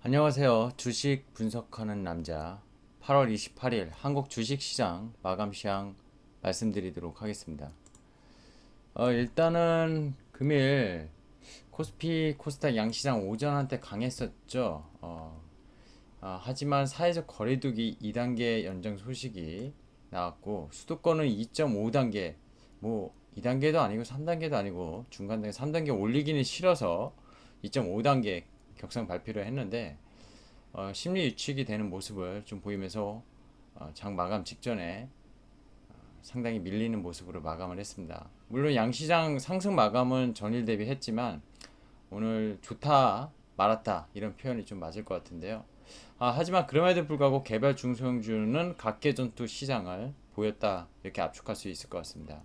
안녕하세요. 주식 분석하는 남자 8월 28일 한국 주식시장 마감 시황 말씀드리도록 하겠습니다. 일단은 금일 코스피 코스닥 양시장 오전 한때 강했었죠. 하지만 사회적 거리두기 2단계 연장 소식이 나왔고 수도권은 2.5단계, 뭐 2단계도 아니고 3단계도 아니고 중간 단계 3단계 올리기는 싫어서 2.5단계 격상 발표를 했는데 심리 유축이 되는 모습을 좀 보이면서 장 마감 직전에 상당히 밀리는 모습으로 마감을 했습니다. 물론 양시장 상승 마감은 전일 대비 했지만 오늘 좋다 말았다 이런 표현이 좀 맞을 것 같은데요. 하지만 그럼에도 불구하고 개별 중소형주는 각계전투 시장을 보였다 이렇게 압축할 수 있을 것 같습니다.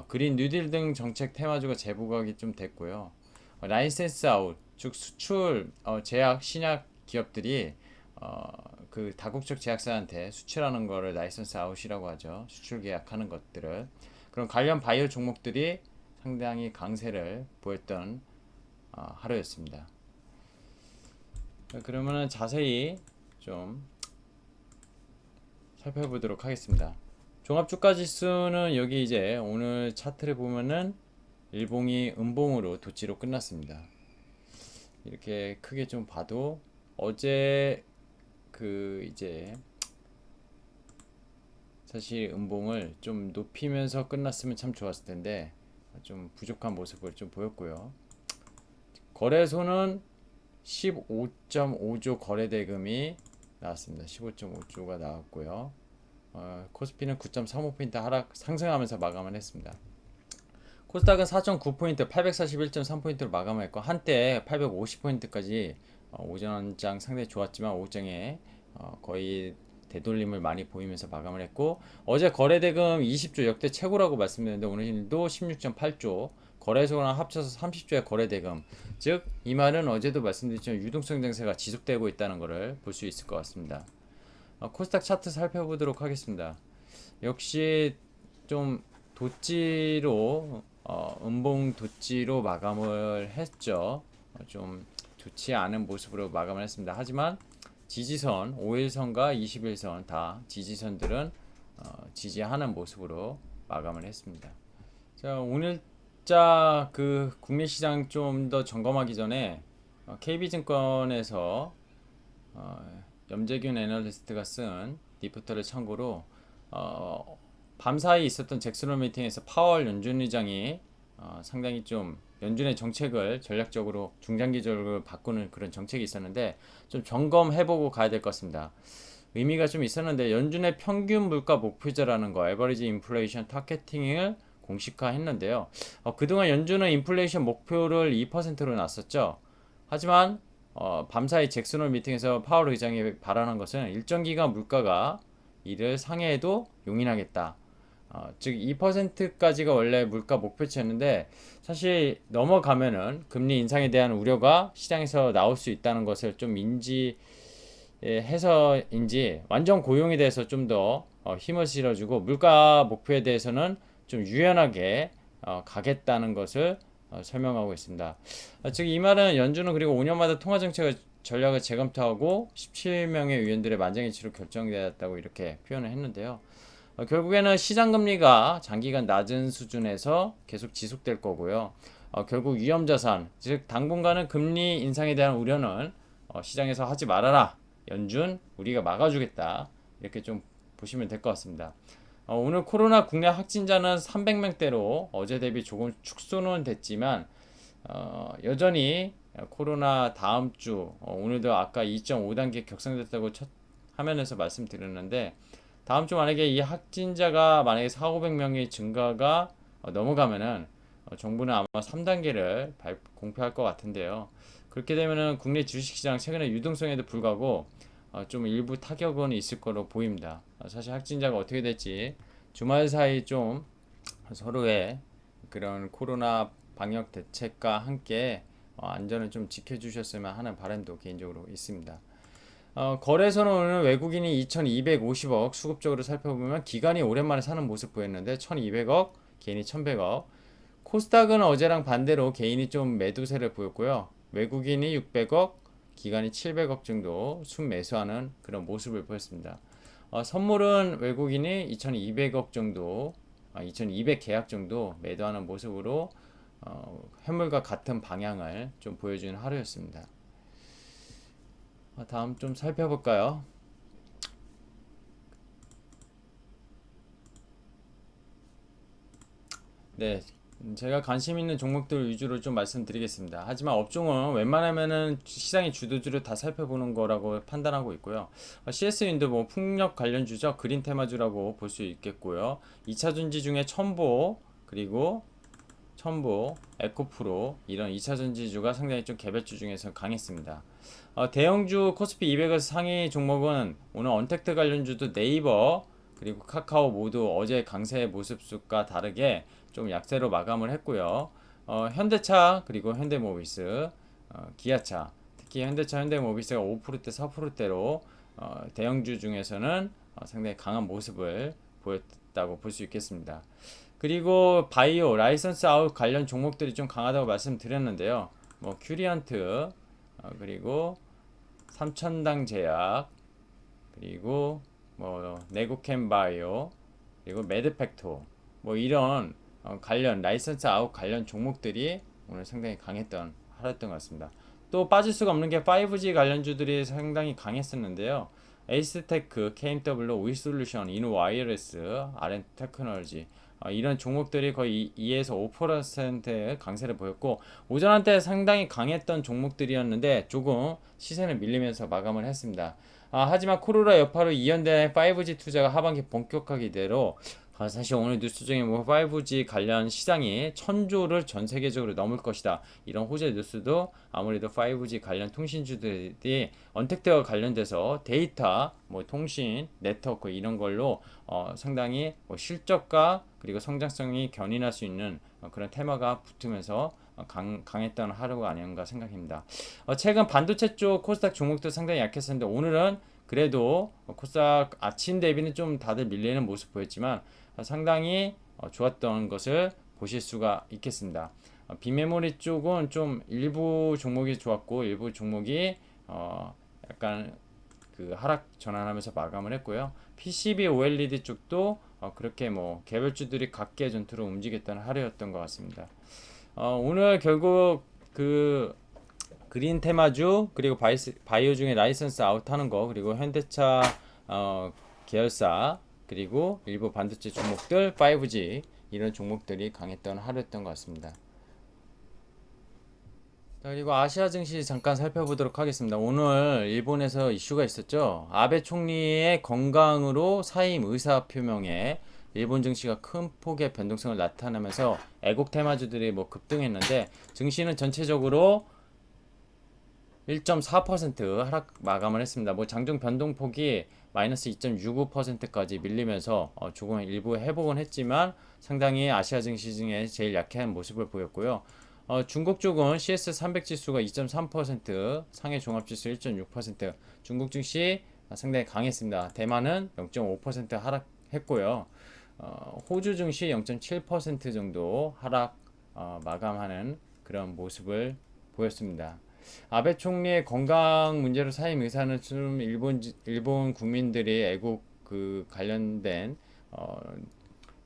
그린 뉴딜 등 정책 테마주가 재부각이 좀 됐고요. 라이센스 아웃, 즉 수출 제약 신약 기업들이 어, 그 다국적 제약사한테 수출하는 거를 라이센스 아웃이라고 하죠. 수출 계약하는 것들을 그런 관련 바이오 종목들이 상당히 강세를 보였던 하루였습니다. 그러면은 자세히 좀 살펴보도록 하겠습니다. 종합주가지수는 여기 이제 오늘 차트를 보면은 일봉이 음봉으로 도치로 끝났습니다. 이렇게 크게 좀 봐도 어제 그 이제 사실 음봉을 좀 높이면서 끝났으면 참 좋았을 텐데 좀 부족한 모습을 좀 보였고요. 거래소는 15.5조 거래대금이 나왔습니다. 15.5조가 나왔고요. 코스피는 9.35포인트 하락 상승하면서 마감을 했습니다. 코스닥은 4.9포인트 841.3포인트로 마감을 했고 한때 850포인트까지 오전장 상당히 좋았지만 오후장에 거의 되돌림을 많이 보이면서 마감을 했고 어제 거래대금 20조 역대 최고라고 말씀드렸는데 오늘도 16.8조 거래소랑 합쳐서 30조의 거래대금 즉 이 말은 어제도 말씀드렸지만 유동성 증세가 지속되고 있다는 것을 볼 수 있을 것 같습니다. 코스닥 차트 살펴보도록 하겠습니다. 역시 좀 도찌로 음봉 도찌로 마감을 했죠. 좀 좋지 않은 모습으로 마감을 했습니다. 하지만 지지선 5일선과 21선 다 지지선들은 지지하는 모습으로 마감을 했습니다. 자, 오늘자 그 국내 시장 좀 더 점검하기 전에 KB증권에서 염재균 애널리스트가 쓴 리포터를 참고로 밤사이 있었던 잭슨홀 미팅에서 파월 연준 의장이 상당히 좀 연준의 정책을 전략적으로 중장기적으로 바꾸는 그런 정책이 있었는데 좀 점검해보고 가야 될 것 같습니다. 의미가 좀 있었는데 연준의 평균 물가 목표제라는 거 에버리지 인플레이션 타겟팅을 공식화했는데요. 그동안 연준은 인플레이션 목표를 2%로 놨었죠. 하지만 밤사이 잭슨홀 미팅에서 파월 의장이 발언한 것은 일정 기간 물가가 이를 상회해도 용인하겠다. 즉 2%까지가 원래 물가 목표치였는데 사실 넘어가면은 금리 인상에 대한 우려가 시장에서 나올 수 있다는 것을 좀 인지해서인지 완전 고용에 대해서 좀 더 힘을 실어주고 물가 목표에 대해서는 좀 유연하게 가겠다는 것을 설명하고 있습니다. 즉 이 말은 연준은 그리고 5년마다 통화 정책을 전략을 재검토하고 17명의 위원들의 만장일치로 결정되었다고 이렇게 표현을 했는데요. 결국에는 시장 금리가 장기간 낮은 수준에서 계속 지속될 거고요. 결국 위험자산, 즉 당분간은 금리 인상에 대한 우려는 시장에서 하지 말아라. 연준 우리가 막아주겠다. 이렇게 좀 보시면 될 것 같습니다. 오늘 코로나 국내 확진자는 300명대로 어제 대비 조금 축소는 됐지만 여전히 코로나 다음 주 오늘도 아까 2.5단계 격상됐다고 첫 화면에서 말씀드렸는데 다음 주 만약에 이 확진자가 만약에 4, 500명의 증가가 넘어가면은 정부는 아마 3단계를 공표할 것 같은데요. 그렇게 되면은 국내 주식시장 최근에 유동성에도 불구하고 좀 일부 타격은 있을 거로 보입니다. 사실 확진자가 어떻게 될지 주말 사이 좀 서로의 그런 코로나 방역 대책과 함께 안전을 좀 지켜주셨으면 하는 바람도 개인적으로 있습니다. 거래소는 오늘 외국인이 2250억 수급적으로 살펴보면 기관이 오랜만에 사는 모습 보였는데 1200억, 개인이 1100억. 코스닥은 어제랑 반대로 개인이 좀 매도세를 보였고요. 외국인이 600억, 기관이 700억 정도 순매수하는 그런 모습을 보였습니다. 선물은 외국인이 2200억 정도, 2200 계약 정도 매도하는 모습으로 현물과 같은 방향을 좀 보여주는 하루였습니다. 다음 좀 살펴볼까요? 네, 제가 관심 있는 종목들 위주로 좀 말씀드리겠습니다. 하지만 업종은 웬만하면은 시장의 주도주를 다 살펴보는 거라고 판단하고 있고요. CS윈도 뭐 풍력 관련주죠. 그린 테마주라고 볼 수 있겠고요. 2차전지 중에 첨보, 에코프로 이런 2차전지주가 상당히 좀 개별주 중에서 강했습니다. 대형주 코스피 200에서 상위 종목은 오늘 언택트 관련주도 네이버 그리고 카카오 모두 어제 강세의 모습과 다르게 좀 약세로 마감을 했고요. 현대차 그리고 현대모비스, 기아차 특히 현대차 현대모비스가 5%대 4%대로 대형주 중에서는 상당히 강한 모습을 보였다고 볼 수 있겠습니다. 그리고 바이오 라이선스 아웃 관련 종목들이 좀 강하다고 말씀드렸는데요. 뭐 큐리언트 그리고 삼천당 제약 그리고 뭐 네고캠 바이오 그리고 매드팩토 뭐 이런 관련 라이선스 아웃 관련 종목들이 오늘 상당히 강했던 하루였던 것 같습니다. 또 빠질 수가 없는 게 5G 관련주들이 상당히 강했었는데요. 에이스테크, KMW, 오이솔루션, 이노와이어레스, RN테크놀로지 이런 종목들이 거의 2에서 5%의 강세를 보였고 오전 한때 상당히 강했던 종목들이었는데 조금 시세는 밀리면서 마감을 했습니다. 하지만 코로나 여파로 이연된 5G 투자가 하반기 본격화기 대로 사실 오늘 뉴스 중에 뭐 5G 관련 시장이 1000조를 전 세계적으로 넘을 것이다. 이런 호재 뉴스도 아무래도 5G 관련 통신주들이 언택트와 관련돼서 데이터, 뭐 통신, 네트워크 이런 걸로 상당히 뭐 실적과 그리고 성장성이 견인할 수 있는 그런 테마가 붙으면서 강했던 하루가 아닌가 생각합니다. 최근 반도체 쪽 코스닥 종목도 상당히 약했었는데 오늘은 그래도 코스닥 아침 대비는 좀 다들 밀리는 모습 보였지만 상당히 좋았던 것을 보실 수가 있겠습니다. 비메모리 쪽은 좀 일부 종목이 좋았고 일부 종목이 약간 그 하락 전환하면서 마감을 했고요. PCB OLED 쪽도 그렇게 뭐 개별주들이 각계 전투로 움직였던 하루였던 것 같습니다. 오늘 결국 그 그린 테마주 그리고 바이오 중에 라이선스 아웃하는 거 그리고 현대차 계열사 그리고 일부 반도체 종목들 5G 이런 종목들이 강했던 하루였던 것 같습니다. 자, 그리고 아시아 증시 잠깐 살펴보도록 하겠습니다. 오늘 일본에서 이슈가 있었죠. 아베 총리의 건강으로 사임 의사 표명에 일본 증시가 큰 폭의 변동성을 나타내면서 애국 테마주들이 뭐 급등했는데 증시는 전체적으로 1.4% 하락 마감을 했습니다. 뭐 장중 변동폭이 마이너스 2.65%까지 밀리면서 조금 일부 회복은 했지만 상당히 아시아 증시 중에 제일 약한 모습을 보였고요. 중국 쪽은 CS 300 지수가 2.3%, 상해 종합 지수 1.6%, 중국 증시 상당히 강했습니다. 대만은 0.5% 하락했고요. 호주 증시 0.7% 정도 하락 마감하는 그런 모습을 보였습니다. 아베 총리의 건강 문제로 사임 의사는 좀 일본 국민들이 애국 그 관련된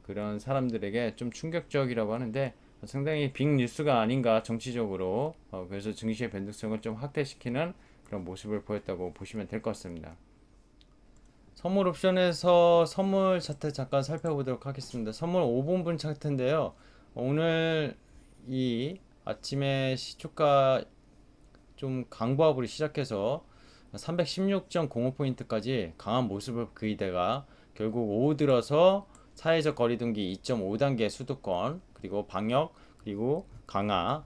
그런 사람들에게 좀 충격적이라고 하는데 상당히 빅 뉴스가 아닌가 정치적으로 그래서 증시의 변동성을 좀 확대시키는 그런 모습을 보였다고 보시면 될 것 같습니다. 선물 옵션에서 선물 차트 잠깐 살펴보도록 하겠습니다. 선물 5분분 차트인데요. 오늘 이 아침에 시초가 좀 강보합으로 시작해서 316.05포인트까지 강한 모습을 보이다가 결국 오후 들어서 사회적 거리두기 2.5단계 수도권 그리고 방역 그리고 강화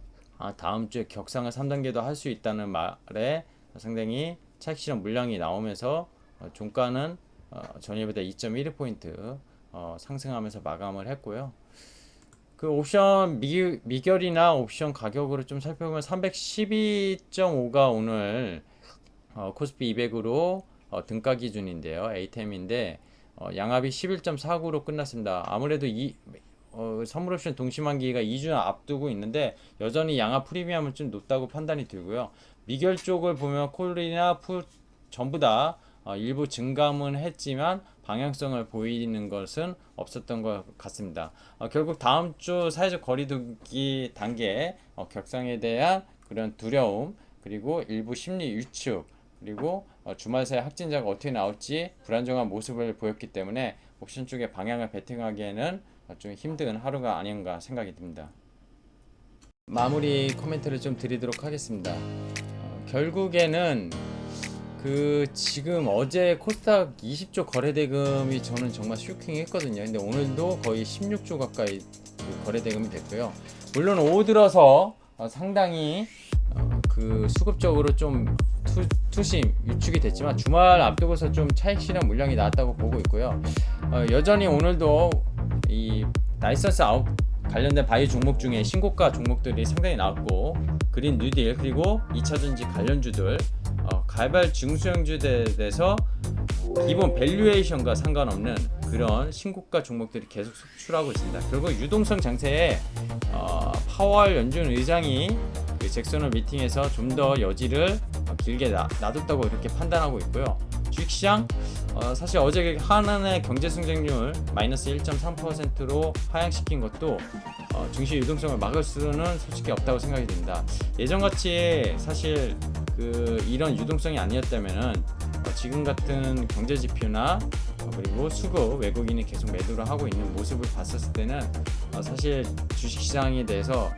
다음 주에 격상을 3단계도 할 수 있다는 말에 상당히 차익 실현 물량이 나오면서 종가는 전일보다 2.1포인트 상승하면서 마감을 했고요. 그 옵션 미결이나 옵션 가격으로 좀 살펴보면 312.5가 오늘 코스피 200으로 등가 기준인데요. ATM인데 양압이 11.49로 끝났습니다. 아무래도 선물 옵션 동시만기가 2주 앞두고 있는데 여전히 양압 프리미엄은 좀 높다고 판단이 들고요. 미결 쪽을 보면 콜이나 풋 전부 다 일부 증감은 했지만 방향성을 보이는 것은 없었던 것 같습니다. 결국 다음 주 사회적 거리두기 단계 격상에 대한 그런 두려움, 그리고 일부 심리 위축, 그리고 주말 사이 확진자가 어떻게 나올지 불안정한 모습을 보였기 때문에 옵션 쪽에 방향을 베팅하기에는 좀 힘든 하루가 아닌가 생각이 듭니다. 마무리 코멘트를 좀 드리도록 하겠습니다. 결국에는 지금 어제 코스닥 20조 거래대금이 저는 정말 쇼킹했거든요. 근데 오늘도 거의 16조 가까이 거래대금이 됐고요. 물론 오후 들어서 상당히 수급적으로 좀 투심 유축이 됐지만 주말 앞두고서 좀 차익 실현 물량이 나왔다고 보고 있고요. 여전히 오늘도 이 라이선스 아웃 관련된 바이오 종목 중에 신고가 종목들이 상당히 나왔고, 그린 뉴딜 그리고 2차전지 관련주들 개발 중소형주에 대해서 기본 밸류에이션과 상관없는 그런 신고가 종목들이 계속 속출하고 있습니다. 결국 유동성 장세에 파월 연준 의장이 잭슨홀 미팅에서 좀 더 여지를 길게 놔뒀다고 이렇게 판단하고 있고요. 주식시장 사실 어제 한은의 경제 성장률 마이너스 1.3%로 하향시킨 것도 증시 유동성을 막을 수는 솔직히 없다고 생각이 듭니다. 예전같이 사실 이런 유동성이 아니었다면은 지금 같은 경제 지표나 그리고 수급 외국인이 계속 매도를 하고 있는 모습을 봤었을 때는 사실 주식시장에 대해서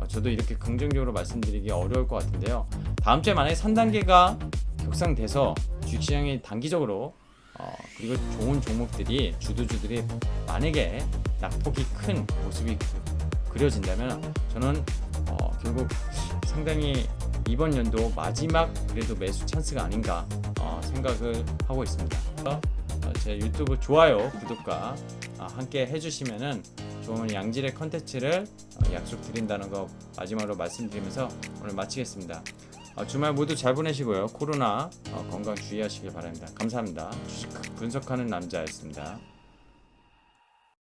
저도 이렇게 긍정적으로 말씀드리기 어려울 것 같은데요. 다음 주에 만약에 3단계가 격상돼서 주식시장이 단기적으로 그리고 좋은 종목들이 주도주들이 만약에 낙폭이 큰 모습이 그려진다면 저는 결국 상당히 이번 연도 마지막 그래도 매수 찬스가 아닌가 생각을 하고 있습니다. 제 유튜브 좋아요, 구독과 함께 해주시면은 좋은 양질의 컨텐츠를 약속드린다는 거 마지막으로 말씀드리면서 오늘 마치겠습니다. 주말 모두 잘 보내시고요. 코로나 건강 주의하시길 바랍니다. 감사합니다. 주식 분석하는 남자였습니다.